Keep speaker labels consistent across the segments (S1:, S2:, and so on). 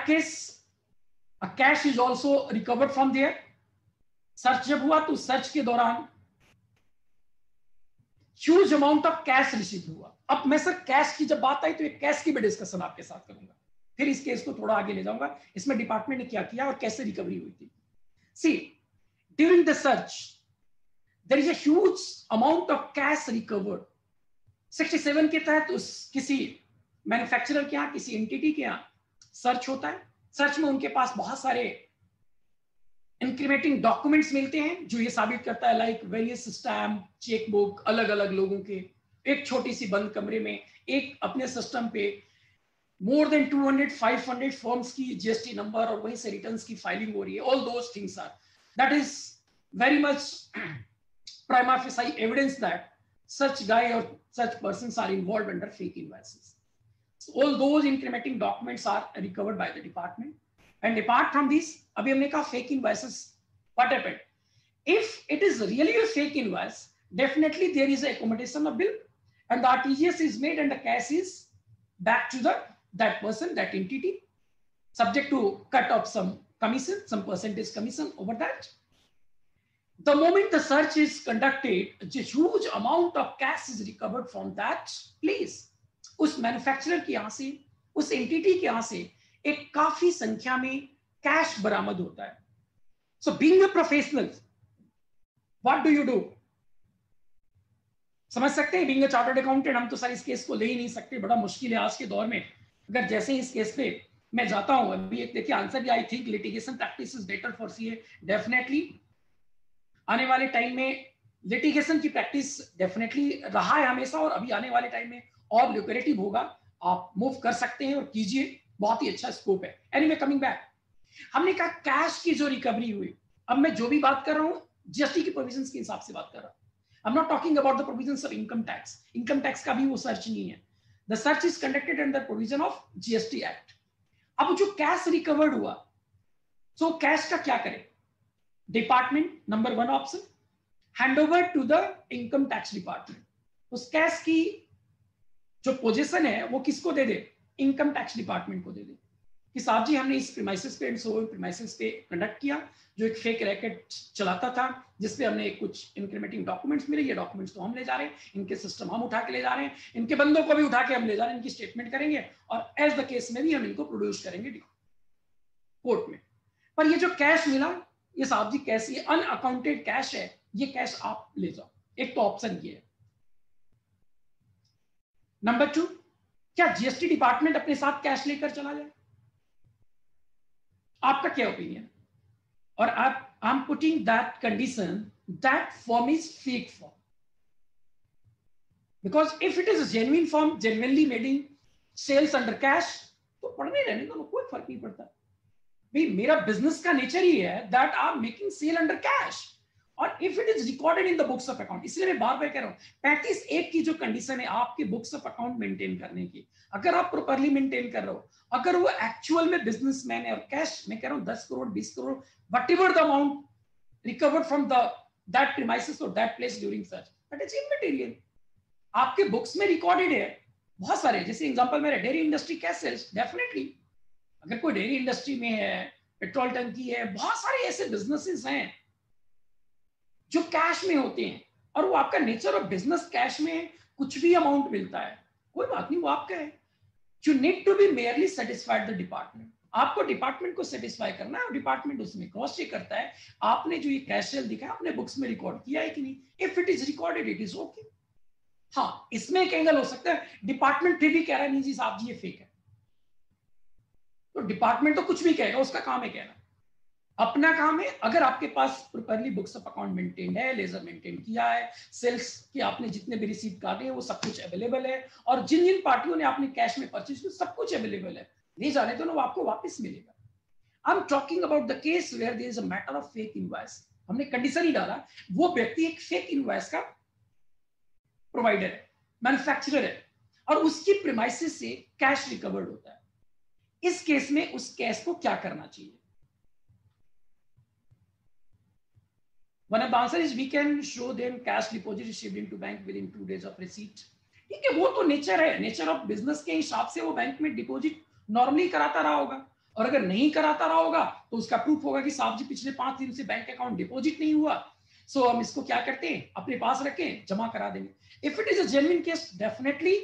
S1: Case cash is also recovered from there. Search जब हुआ तो सर्च के दौरान huge amount of cash receive हुआ। अब मैं सर कैश की जब बात आई तो एक कैश की भी डिस्कशन आपके साथ करूंगा, फिर इस केस को थोड़ा आगे ले जाऊंगा, इसमें डिपार्टमेंट ने क्या किया और कैसे रिकवरी हुई थी। See, during the search there is a huge amount of cash recovered. 67 के तहत उस किसी मैन्युफैक्चरर के यहाँ, किसी एंटिटी के यहाँ सर्च होता है। सर्च में उनके पास बहुत सारे इंक्रीमेंटिंग डॉक्यूमेंट्स मिलते हैं जो ये साबित करता है, लाइक वेरियस स्टैम्प, चेकबुक, अलग अलग लोगों के एक छोटी सी बंद कमरे में एक अपने सिस्टम पे मोर देन 200-500 फर्म्स की जीएसटी नंबर और वहीं से रिटर्न्स की फाइलिंग हो रही है। All those things are, that is very much prima facie evidence that such guy or such persons are involved under fake invoices. So all those incriminating documents are recovered by the department. And apart from this, abhi humne kaha fake invoices, what happened? If it is really a fake invoice, definitely there is a accommodation of bill and the RTGS is made and the cash is back to that person, that entity, subject to cut of some commission, some percentage commission over that. The moment the search is conducted, a huge amount of cash is recovered from that place. उस manufacturer के यहाँ से, उस entity के यहाँ से एक काफी संख्या में कैश बरामद होता है। So being a professional, what do you do? समझ सकते हैं, being a chartered accountant, हम तो सर इस केस को ले ही नहीं सकते, बड़ा मुश्किल है आज के दौर में। अगर जैसे ही इस केस पे मैं जाता हूं, अभी एक देखिए आंसर भी, I think litigation practice is better for CA. Definitely आने वाले टाइम में लिटिगेशन की प्रैक्टिस डेफिनेटली रहा है हमेशा और अभी आने वाले टाइम में और ल्यूक्रेटिव होगा। आप मूव कर सकते हैं और कीजिए, बहुत ही अच्छा स्कोप है। एनीवे कमिंग बैक, हमने कहा कैश की जो रिकवरी हुई, अब मैं जो भी बात कर रहा हूं जीएसटी की प्रोविजंस के हिसाब से बात कर रहा हूं। I am not talking about the provisions of income tax. Income tax का भी वो सर्च नहीं है। The search is conducted under provision of GST act. अब जो कैश रिकवर्ड हुआ, सो कैश का क्या करें? Department, number 1 option, hand over to the income tax department. उस कैश की जो पोजीशन है वो किसको दे दे? इनकम टैक्स डिपार्टमेंट को दे दे कि साहब जी हमने इस प्रीमाइसेस पे एंड सो प्रीमाइसेस पे कंडक्ट किया, जो एक फेक रैकेट चलाता था जिसपे हमने कुछ इंक्रीमेंटिंग डॉक्यूमेंट्स मिले, ये डॉक्यूमेंट्स तो हम ले जा रहे हैं, इनके सिस्टम हम उठा के ले जा रहे हैं, इनके बंदों को भी उठा के हम ले जा रहे हैं, इनकी स्टेटमेंट करेंगे और एज द केस में भी हम इनको प्रोड्यूस करेंगे कोर्ट में। पर ये जो कैश मिला, ये साहब जी कैश, ये अनअकाउंटेड कैश है, ये कैश आप ले जाओ। एक तो ऑप्शन ये है। नंबर 2, क्या जीएसटी डिपार्टमेंट अपने साथ कैश लेकर चला जाए? आपका क्या ओपिनियन? और आप, I am putting that condition, that form is fake form, because if it is a genuine form, genuinely madding sales under cash, तो पढ़ने रहने दो, कोई फर्क नहीं पड़ता। भाई मेरा बिजनेस का नेचर ही है that I am making sale under cash, और if it is recorded in the books of account, इसलिए मैं बार बार कह रहा हूं 35(1) की जो कंडीशन है आपके बुक्स ऑफ अकाउंट मेंटेन करने की, अगर आप प्रॉपर्ली मेंटेन कर रहे हो, अगर वो एक्चुअल में बिजनेसमैन है और कैश, मैं कह रहा हूं 10 crore 20 crore whatever the amount recovered from that premises or that place during search, that is immaterial, आपके बुक्स में रिकॉर्डेड है। बहुत सारे, जैसे एग्जांपल मेरा dairy industry cash sales, definitely अगर कोई डेयरी इंडस्ट्री में है, पेट्रोल टंकी है, बहुत सारे ऐसे बिजनेसेस हैं जो कैश में होते हैं और वो आपका नेचर ऑफ बिजनेस कैश में कुछ भी अमाउंट मिलता है, कोई बात नहीं, वो आपका है। You need to be merely satisfied the department, आपको डिपार्टमेंट को सेटिस्फाई करना है और डिपार्टमेंट उसमें क्रॉस चेक करता है आपने जो ये कैश सेल दिखा है आपने बुक्स में रिकॉर्ड किया है कि नहीं। If it is recorded it is okay. हाँ, इसमें एक एंगल हो सकता है, डिपार्टमेंट फिर भी कह रहा है नहीं जी साहब जी ये फेक है, तो डिपार्टमेंट तो कुछ भी कहेगा, उसका काम है कहना, अपना काम है। अगर आपके पास properly books of account maintain है, लेजर मेंटेन किया है, सेल्स के आपने जितने भी रिसीट काटे हैं वो सब कुछ अवेलेबल है, और जिन जिन पार्टियों ने आपने कैश में परचेज किया सब कुछ अवेलेबल है, ले जाने तो ना वो आपको वापस मिलेगा। I am talking about the case where there is a matter of fake invoice. हमने कंडीशन ही डाला, वो व्यक्ति एक फेक इनवॉइस का प्रोवाइडर है, मैन्युफैक्चरर है, और उसकी प्रीमाइसेस से कैश रिकवर्ड होता है। इस केस में उस कैश को क्या करना चाहिए? One of the answer is we can show them cash deposit received into bank within 2 days of receipt. ठीक है, वो तो नेचर है, नेचर ऑफ बिजनेस के हिसाब से वो बैंक में डिपॉजिट नॉर्मली कराता रहा होगा, और अगर नहीं कराता रहा होगा तो उसका प्रूफ होगा कि साहब जी पिछले 5 दिन से बैंक अकाउंट डिपॉजिट नहीं हुआ, सो हम इसको क्या करते हैं, अपने पास रखें, जमा करा देंगे। If it is a genuine case, definitely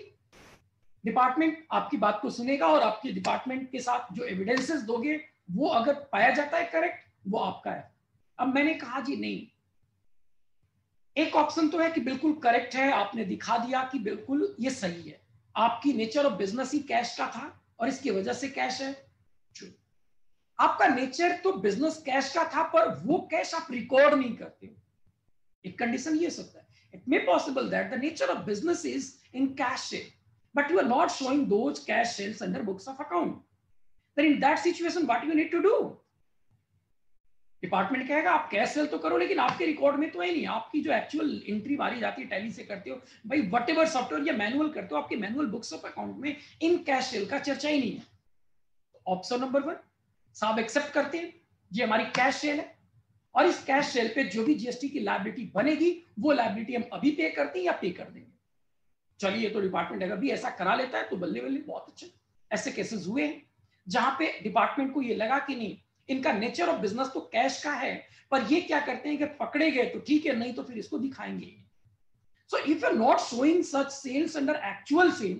S1: department आपकी बात को सुनेगा और आपके डिपार्टमेंट के साथ जो एविडेंसेस दोगे वो अगर पाया जाता है करेक्ट, वो आपका है। अब मैंने कहा जी नहीं, एक ऑप्शन तो है कि बिल्कुल करेक्ट है, आपने दिखा दिया कि बिल्कुल ये सही है, आपकी nature of business he cash का था और इसकी वजह से कैश है। ट्रू, आपका नेचर तो बिजनेस कैश का था, पर वो कैश आप रिकॉर्ड नहीं करते हो। एक कंडीशन ये सकता है, it may possible that the nature of business is in cash cell, but you are not showing those cash sales under books of account. Then in that situation, what you need to do? Department कहेगा आप cash cell तो करो, लेकिन आपके record में तो है नहीं, आपकी जो एक्चुअल एंट्री मारी जाती है टैली से करते हो भाई, व्हाटएवर सॉफ्टवेयर या मैनुअल करते हो, आपके मैनुअल बुक्स ऑफ अकाउंट में इन कैश सेल का चर्चा ही नहीं है। ऑप्शन नंबर 1, साहब एक्सेप्ट करते हैं ये हमारी कैश सेल है और इस कैश सेल पे जो भी जीएसटी की लायबिलिटी बनेगी वो लायबिलिटी हम अभी पे करते हैं या पे कर देंगे। चलिए, तो डिपार्टमेंट अगर भी ऐसा करा लेता है तो बल्ले बल्ले, बहुत अच्छा। ऐसे केसेस हुए हैं जहां पे डिपार्टमेंट को ये लगा कि नहीं, इनका नेचर ऑफ बिजनेस तो कैश का है, पर ये क्या करते हैं कि पकड़े गए तो ठीक है, नहीं तो फिर इसको दिखाएंगे। So if you are not showing such sales under actual sale,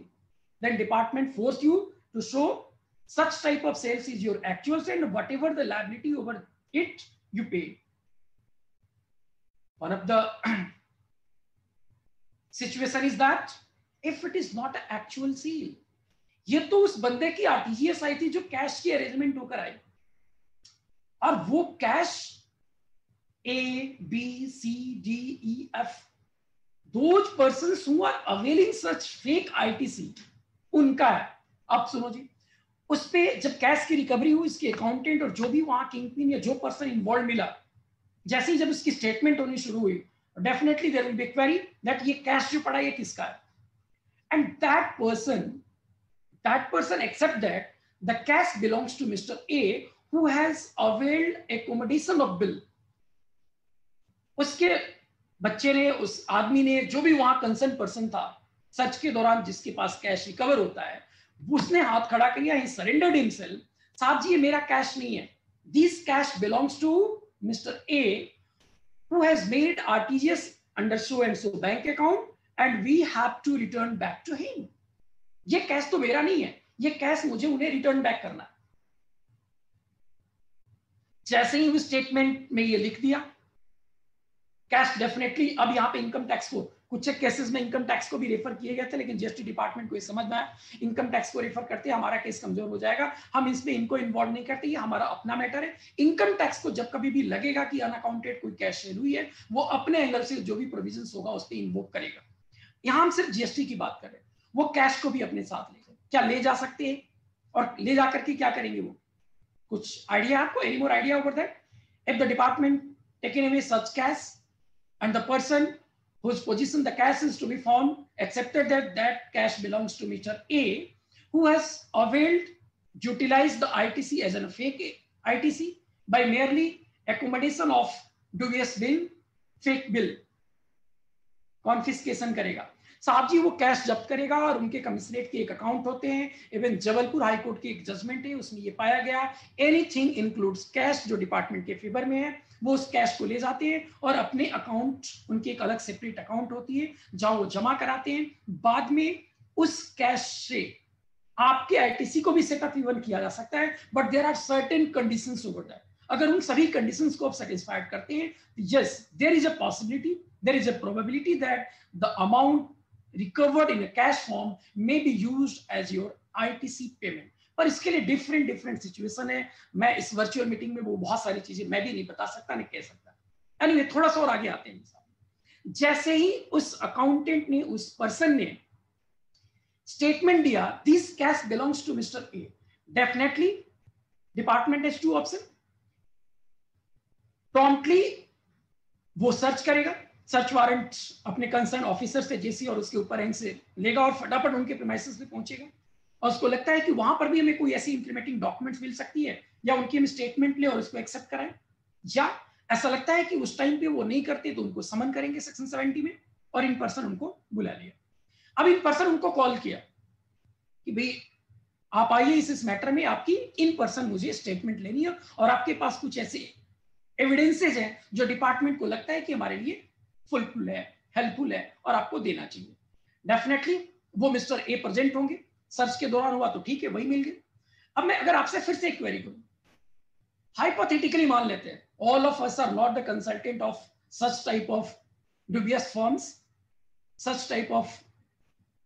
S1: then department force you to show such type of sales is your actual sale, and whatever the liability over it you pay. One of the situation is that if it is not an actual sale, ये तो उस बंदे की RTGS आई थी जो cash की arrangement होकर आई, और वो cash ABCDEF, those persons who are availing such fake ITC उनका है। अब सुनो जी, उस पे जब कैश की रिकवरी हुई, इसके अकाउंटेंट और जो भी वहां किंगपिन या जो पर्सन इन्वॉल्व मिला, जैसे ही जब इसकी स्टेटमेंट होनी शुरू हुई, definitely there will be query that ये कैश जो पड़ा ये किसका है, and that person accept that the cash belongs to Mr. A who has availed accommodation of bill. उसके बच्चे ने, उस आदमी ने, जो भी वहां कंसर्न पर्सन था सर्च के दौरान जिसके पास कैश रिकवर होता है, उसने हाथ खड़ा किया, he surrendered himself, साहब जी ये मेरा कैश नहीं है, this cash belongs to Mr. A who has made RTGS under so and so bank account and we have to return back to him. ये कैश तो मेरा नहीं है, ये कैश मुझे उन्हें रिटर्न बैक करना है। जैसे ही उस स्टेटमेंट में ये लिख दिया, कैश डेफिनेटली, अब यहाँ पे इनकम टैक्स को, कुछ एक केसेस में इनकम टैक्स को भी रेफर किए गए थे, लेकिन जीएसटी डिपार्टमेंट को ये समझ में आया इनकम टैक्स को रेफर करते हैं हमारा केस कमजोर हो जाएगा, हम इसमें इनको इन्वॉल्व नहीं करते, ये हमारा अपना मैटर है। इनकम टैक्स को जब कभी भी लगेगा कि अनअकाउंटेड कोई कैश सेल हुई है, वो अपने एंगल से जो भी प्रोविजन होगा उस पर इन्वोक करेगा। यहां हम सिर्फ जीएसटी की बात कर रहे हैं, वो कैश को भी अपने साथ ले जाए, क्या ले जा सकते हैं, और ले जाकर के क्या करेंगे वो, कुछ आइडिया आपको, any more idea over that? If the department taken away such cash and the person whose possession the cash is to be found accepted that that cash belongs to Mr. A who has availed, utilized the ITC as a fake ITC by merely accommodation of dubious bill, fake bill, confiscation करेगा। साहब जी वो cash जब्त करेगा और उनके commissionerate के एक account होते हैं, इवन जबलपुर हाई कोर्ट की एक जजमेंट है उसमें ये पाया गया, एनीथिंग इंक्लूड्स कैश जो डिपार्टमेंट के फेवर में है, वो उस कैश को ले जाते हैं और अपने अकाउंट, उनकी एक अलग सेपरेट अकाउंट होती है जहां वो जमा कराते हैं। बाद में उस कैश से आपके आईटीसी को भी सेटअप इवन किया जा सकता है, but there are certain conditions over that. अगर उन सभी कंडीशंस को आप सेटिस्फाइड करते हैं, yes there is a possibility, there is a probability that the amount recovered in a cash form may be used as your ITC payment। पर इसके लिए डिफरेंट सिचुएशन है, मैं इस वर्चुअल मीटिंग में वो बहुत सारी चीजें मैं भी नहीं बता सकता, नहीं कह सकता। एनीवे, थोड़ा सा और आगे आते हैं। जैसे ही उस अकाउंटेंट ने, उस पर्सन ने स्टेटमेंट दिया this cash belongs to Mister A, definitely department has to option, promptly वो सर्च करेगा, सर्च वारंट अपने कंसर्न ऑफिसर से, जेसी और उसके ऊपर एंड से लेगा और फटाफट उनके प्रीमाइसेस पे पहुंचेगा, और उसको लगता है कि वहां पर भी हमें कोई ऐसी इंप्लीमेंटिंग डॉक्यूमेंट्स मिल सकती है, या उनकी हम स्टेटमेंट ले और उसको एक्सेप्ट कराएं, या ऐसा लगता है कि उस टाइम पे वो नहीं करते तो उनको समन करेंगे सेक्शन 70 में, और इन पर्सन उनको बुला लिया। अब इन पर्सन उनको कॉल किया कि भाई आप आइए इस मैटर में, आपकी इन पर्सन मुझे स्टेटमेंट लेनी है और आपके पास कुछ ऐसे एविडेंसेज हैं जो डिपार्टमेंट को लगता है कि हमारे लिए फुलफुल है, हेल्पफुल है और आपको देना चाहिए। डेफिनेटली वो मिस्टर ए प्रेजेंट होंगे, सर्च के दौरान हुआ तो ठीक है, वही मिल गए। अब मैं अगर आपसे फिर से एक क्वेरी करूं, हाइपोथेटिकली मान लेते हैं all of us are not the consultant of such type of dubious firms, such type of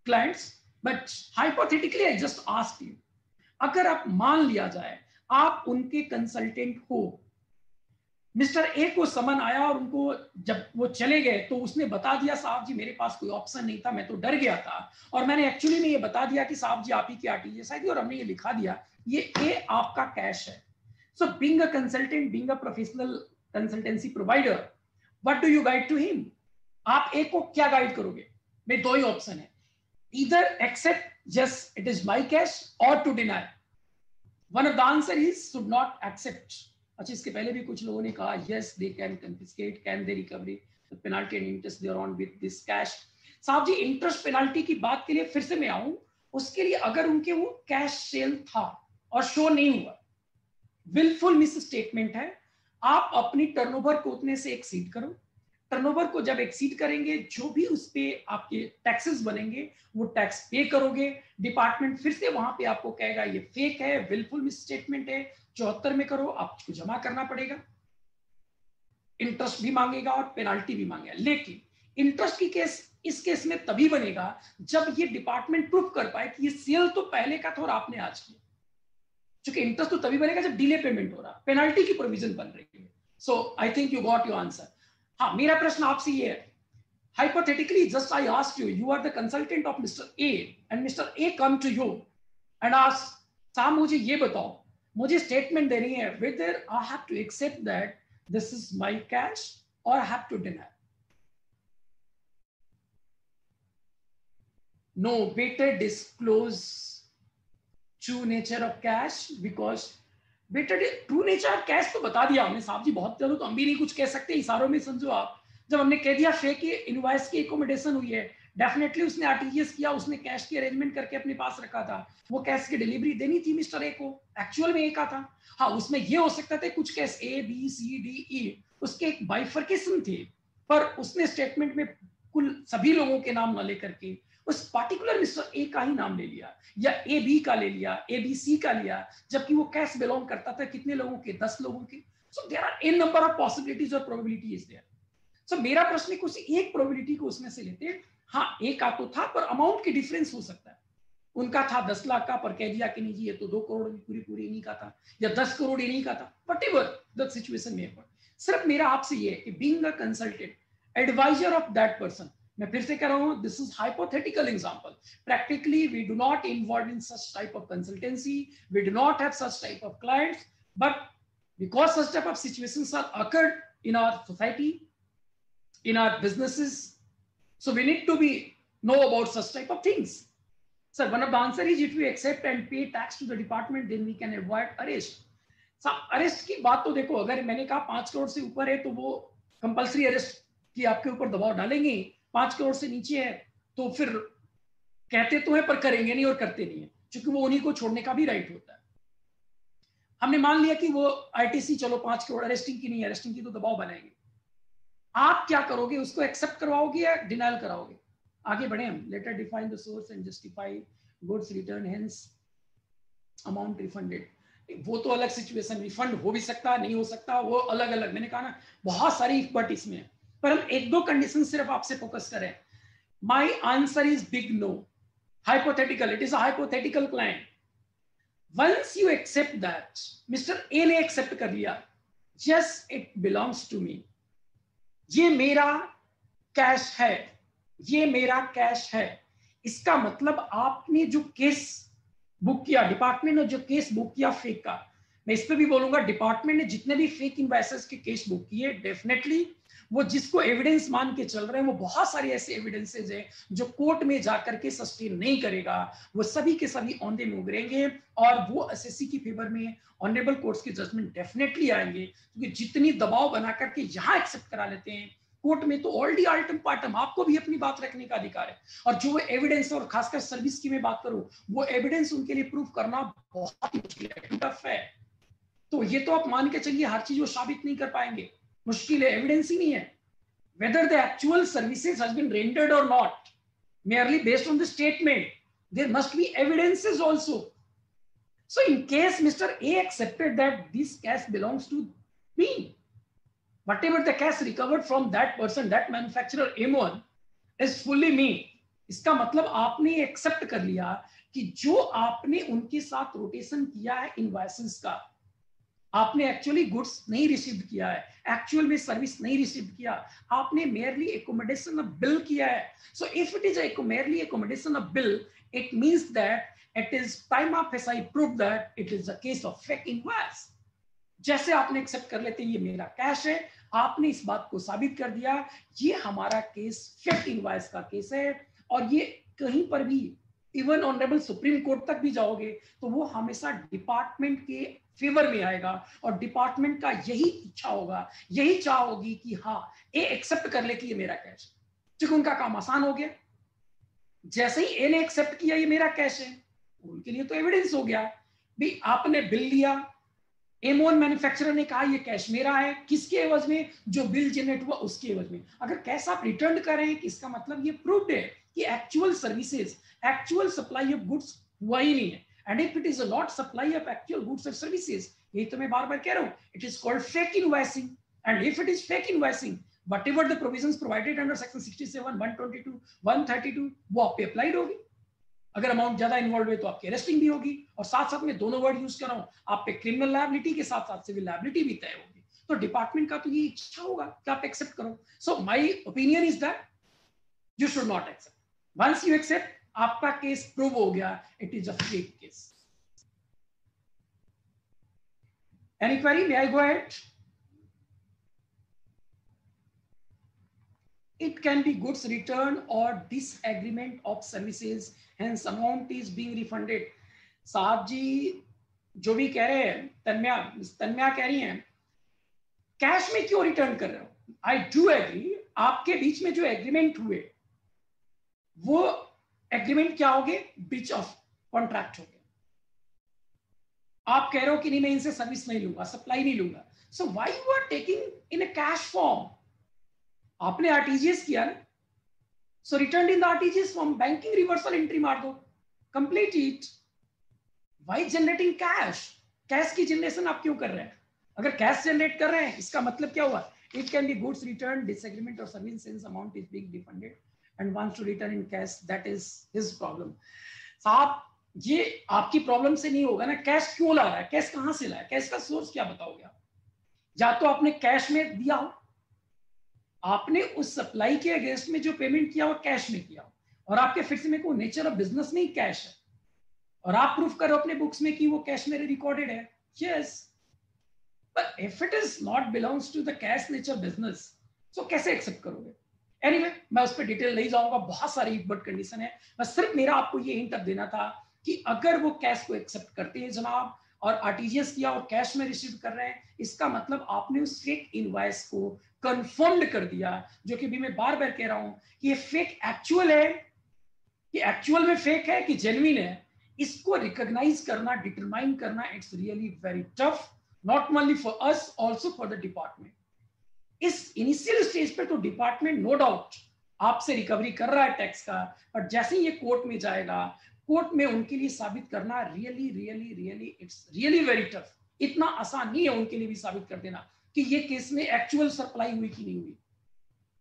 S1: clients, but hypothetically I just asked you, अगर आप मान लिया जाए आप उनके कंसल्टेंट हो, मिस्टर ए को समन आया और उनको जब वो चले गए तो उसने बता दिया साहब जी मेरे पास कोई ऑप्शन नहीं था, मैं तो डर गया था और मैंने एक्चुअली में ये बता दिया कि साहब जी आप ही की आरटीजीएस आई थी और हमने ये लिखा दिया ये ए आपका कैश है। So being a consultant, being a professional consultancy provider, what do you guide to him? आप एक को क्या गाइड करोगे? में दो ही ऑप्शन है, either accept yes it is my cash or to deny. One of the answer is should not accept. अच्छा, इसके पहले भी कुछ लोगों ने कहा yes they can confiscate, can they recover the penalty and interest they are on with this cash. साहब जी interest penalty की बात के लिए फिर से मैं आऊं, उसके लिए अगर उनके वो कैश सेल था और शो नहीं हुआ, विलफुल मिस स्टेटमेंट है, आप अपनी टर्नओवर को उतने से एक्सीड करो, टर्नओवर को जब एक्सीड करेंगे जो भी उस पे आपके टैक्सेस बनेंगे वो टैक्स पे करोगे, डिपार्टमेंट फिर से वहां पे आपको कहेगा ये फेक है, विलफुल मिस स्टेटमेंट है, 74 में करो, आपको जमा करना पड़ेगा, इंटरेस्ट भी मांगेगा और पेनाल्टी भी मांगेगा। लेकिन इंटरेस्ट की केस इस केस में तभी बनेगा जब ये डिपार्टमेंट प्रूफ कर पाए कि ये सेल तो पहले का था और आपने आज किया, क्योंकि इंटरेस्ट तो तभी बनेगा जब डिले पेमेंट हो रहा, पेनाल्टी की प्रोविजन बन रही है। So I think you got your answer. हाँ, मेरा प्रश्न आपसे ये है, hypothetically just I asked you, you are the consultant of Mr. A and Mr. A come to you and ask, साहब मुझे ये बताओ, मुझे स्टेटमेंट देनी है, whether I have to accept that this is my cash or I have to deny. No, better disclose true nature of cash because better true nature cash तो बता दिया हमने साहब जी, बहुत चलो तो हम भी नहीं कुछ कह सकते, इशारों में समझो आप। जब हमने कह दिया फेक इनवॉइस की एकोमोडेशन हुई है, डेफिनेटली उसने आरटीजीएस किया, उसने कैश की अरेंजमेंट करके अपने पास रखा था, वो कैश की डिलीवरी देनी थी मिस्टर ए को, एक्चुअल में ए का था। हाँ, उसमें ये हो सकता था कुछ cash A B C D E उसके एक बाइफर्केशन थे, पर उसने स्टेटमेंट में कुल सभी लोगों के नाम न लेकर के उस पार्टिकुलर मिस्टर ए का ही नाम ले लिया, या ए बी का ले लिया, ए बी सी का लिया, जबकि वो कैश बिलोंग करता था कितने लोगों के, 10 लोगों के। So there are n number of possibilities और प्रोबेबिलिटी इज देयर। सो मेरा प्रश्न है कुछ एक प्रोबेबिलिटी को उसमें से लेते हैं, हाँ ए का तो था पर अमाउंट की डिफरेंस हो सकता है, उनका था 10 लाख का पर कह दिया कि नहीं जी ये तो 2 करोड़ पूरी इन्हीं का था, या 10 करोड़ इन्हीं का था, व्हाटएवर द सिचुएशन में। सिर्फ मेरा आपसे ये है कि being a consultant advisor of that person, मैं फिर से कह रहा हूं this is hypothetical example, practically we do not involve in such type of consultancy, we do not have such type of clients, but because such type of situations are occurred in our society, in our businesses, so we need to be know about such type of things. Sir, one of the answer is if we accept and pay tax to the department, then we can avoid arrest. साहब arrest की बात तो देखो, अगर मैंने कहा 5 करोड़ से ऊपर है तो वो कंपल्सरी अरेस्ट की आपके ऊपर दबाव डालेंगे, 5 करोड़ से नीचे है तो फिर कहते तो है पर करेंगे नहीं और करते नहीं है, क्योंकि वो उन्हीं को छोड़ने का भी राइट होता है। हमने मान लिया कि वो आईटीसी चलो 5 करोड़, अरेस्टिंग की नहीं, अरेस्टिंग की तो दबाव बनाएंगे, आप क्या करोगे, उसको एक्सेप्ट करवाओगे या डिनाइल कराओगे? आगे बढ़े हम, later define the source and justify goods return hence amount refunded, वो तो अलग सिचुएशन, रिफंड हो भी सकता नहीं हो सकता, वो अलग अलग, मैंने कहा ना बहुत सारी बट इसमें, पर हम एक दो कंडीशन सिर्फ आपसे फोकस करें। My answer is big no, hypothetical, it is a hypothetical client, once you accept that, Mister A ने एक्सेप्ट कर लिया, just it belongs to me, ये मेरा कैश है, ये मेरा कैश है, इसका मतलब आपने जो केस बुक किया, डिपार्टमेंट ने जो केस बुक किया फेक का, मैं इस पे भी बोलूंगा डिपार्टमेंट ने जितने भी फेक इनवॉइसेस के केस बुक किए, डेफिनेटली वो जिसको एविडेंस मान के चल रहे हैं, वो बहुत सारे ऐसे एविडेंसेस हैं जो कोर्ट में जाकर के सस्टेन नहीं करेगा, वो सभी के सभी ऑन द मूव रहेंगे और वो एसएससी की फेवर में ऑनरेबल कोर्ट्स के जजमेंट डेफिनेटली आएंगे, क्योंकि जितनी दबाव बना करके यहाँ एक्सेप्ट करा लेते हैं कोर्ट में तो ऑल डी आल्टम पार्टम, आपको भी अपनी बात रखने का अधिकार है। और जो एविडेंस, और खासकर सर्विस की मैं बात करूं, वो एविडेंस उनके लिए प्रूफ करना बहुत मुश्किल है, टफ है। तो ये तो आप मान के चलिए हर चीज वो साबित नहीं कर पाएंगे, मुश्किल है, एविडेंस ही नहीं है। Whether the actual services has been rendered or not, merely based on the statement, there must be evidences also. So in case Mr. A accepted that this cash belongs to me, whatever the cash recovered from that person, that manufacturer M1 is fully me. इसका मतलब आपने accept कर लिया कि जो आपने उनके साथ रोटेशन किया है इनवॉइसेस का, आपने एक्चुअली गुड्स नहीं रिसीव किया है, एक्चुअल में सर्विस नहीं रिसीव किया, आपने मेयरली एकोमोडेशन ऑफ बिल किया है। So if it is merely accommodation of bill, it means that it is prima facie proof that it is a case of fake invoice. जैसे आपने accept कर लेते ये मेरा कैश है, आपने इस बात को साबित कर दिया, ये हमारा केस फेक इनवॉइस का केस है। और ये कहीं पर भी, इवन ऑनरेबल सुप्रीम कोर्ट तक भी जाओगे तो वो हमेशा डिपार्टमेंट के फेवर में आएगा, और डिपार्टमेंट का यही इच्छा होगा, यही चाह होगी कि हाँ ए एक्सेप्ट कर ले कि ये मेरा कैश है, क्योंकि उनका काम आसान हो गया। जैसे ही ए ने एक्सेप्ट किया ये मेरा कैश है, उनके लिए तो एविडेंस हो गया भी, आपने बिल लिया, M1 मैन्युफैक्चरर ने कहा ये कैश मेरा है, किसके एवज में, जो बिल जनरेट हुआ उसके एवज में। अगर कैश आप रिटर्न कर रहे हैं, इसका मतलब ये प्रूव्ड है कि actual services, actual supply of goods हुआ ही नहीं है। And if it is not supply of actual goods और सर्विसेज, यही तो मैं बार बार कह रहा हूं, it is called fake invoicing. And if it is fake invoicing, whatever the provisions provided under section 67, 122, 132 वो आप पे अप्लाइड होगी। अगर अमाउंट ज्यादा इन्वॉल्व है तो आपकी अरेस्टिंग भी होगी, और साथ साथ में दोनों वर्ड यूज कर रहा हूं, आप पे क्रिमिनल लायबिलिटी के साथ साथ सिविल लायबिलिटी भी तय होगी। तो डिपार्टमेंट का तो ये इच्छा होगा कि आप एक्सेप्ट करो। So my opinion is that you should not accept. Once you accept, आपका केस प्रूव हो गया, it is a fake case. Any query? May I go ahead? It can be goods return or disagreement of services, hence amount is being refunded. साहब जी जो भी कह रहे हैं, तन्मया कह रही हैं कैश में क्यों रिटर्न कर रहे हो? आई डू एग्री, आपके बीच में जो एग्रीमेंट हुए वो एग्रीमेंट क्या हो गए? ब्रीच ऑफ कॉन्ट्रैक्ट हो गए। आप कह रहे हो कि नहीं मैं इनसे सर्विस नहीं लूंगा, सप्लाई नहीं लूंगा, so why you are taking in a cash form? आपने आरटीजीएस किया ना, so return in the RTGS form, banking reversal entry मार दो, complete it. Why generating cash? Cash की जनरेशन आप क्यों कर रहे हैं? अगर कैश जनरेट कर रहे हैं, इसका मतलब क्या हुआ? It can be goods return, disagreement और service since amount is being refunded and wants to return in cash, that is his problem. साहब ये आपकी प्रॉब्लम से नहीं होगा ना। कैश क्यों ला रहा है? कैश कहां से लाया? कैश का सोर्स क्या बताओगे आप? या तो आपने कैश में दिया हो, आपने उस सप्लाई के अगेंस्ट में जो पेमेंट किया वो कैश में किया, और आपके फिर से में को नेचर ऑफ बिजनेस में ही कैश है, और आप प्रूफ करो अपने बुक्स में कि वो कैश मेरे रिकॉर्डेड है। Yes, but if it is not belongs to the cash nature business, तो कैसे एक्सेप्ट करोगे? एनीवे, मैं उस पर डिटेल नहीं जाऊंगा, बहुत सारी बट कंडीशन है। बस सिर्फ मेरा आपको ये हिंट देना था कि अगर वो कैश को एक्सेप्ट करते हैं जनाब, और आरटीजीएस किया और कैश में रिसीव कर रहे हैं, इसका मतलब आपने उस फेक इनवॉइस को कंफर्म्ड कर दिया, जो कि भी मैं बार बार कह रहा हूं कि ये फेक एक्चुअल है, कि एक्चुअल में फेक है कि जेन्युइन है। इसको रिकॉग्नाइज करना, डिटरमाइन करना, it's really very tough, not only for us, also for the department. इस इनिशियल स्टेज पे तो डिपार्टमेंट नो डाउट आपसे रिकवरी कर रहा है टैक्स का, बट जैसे ही ये कोर्ट में जाएगा, कोर्ट में उनके लिए साबित करना really really really it's really very tough. इतना आसान नहीं है उनके लिए भी साबित कर देना कि ये केस में एक्चुअल सप्लाई हुई कि नहीं हुई।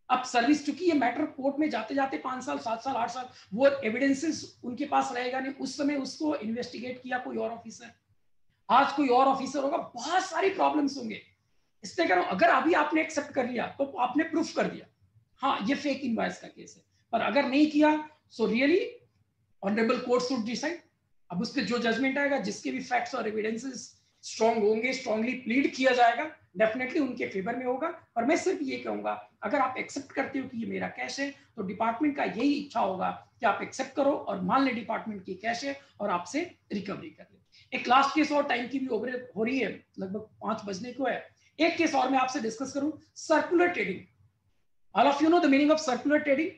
S1: अब सर्विस, चूंकि ये मैटर कोर्ट में जाते जाते 5 साल 7 साल 8 साल, वो एविडेंसेस उनके पास रहेगा नहीं, उस समय उसको इन्वेस्टिगेट किया कोई और ऑफिसर, आज कोई और ऑफिसर होगा, बहुत सारी प्रॉब्लम्स होंगे। इसलिए कह रहा हूं, अगर अभी आपने एक्सेप्ट कर लिया तो आपने प्रूफ कर दिया हाँ ये फेक इनवॉइस का केस है, पर अगर नहीं किया so really honourable court should decide. अब उस पर जो जजमेंट आएगा, जिसके भी फैक्ट्स और एविडेंसेस स्ट्रॉन्ग होंगे, स्ट्रॉन्गली प्लीड किया जाएगा, डेफिनेटली उनके फेवर में होगा। और मैं सिर्फ ये कहूंगा, अगर आप एक्सेप्ट करते हो कि ये मेरा कैश है, तो डिपार्टमेंट का यही इच्छा होगा कि आप एक्सेप्ट करो और मान ले डिपार्टमेंट की कैश है और आपसे रिकवरी कर ले। एक लास्ट केस और, टाइम की भी ओवर हो रही है, लगभग 5 बजने को है। एक केस और मैं आपसे डिस्कस करूं, circular trading. All of you know the meaning of circular trading.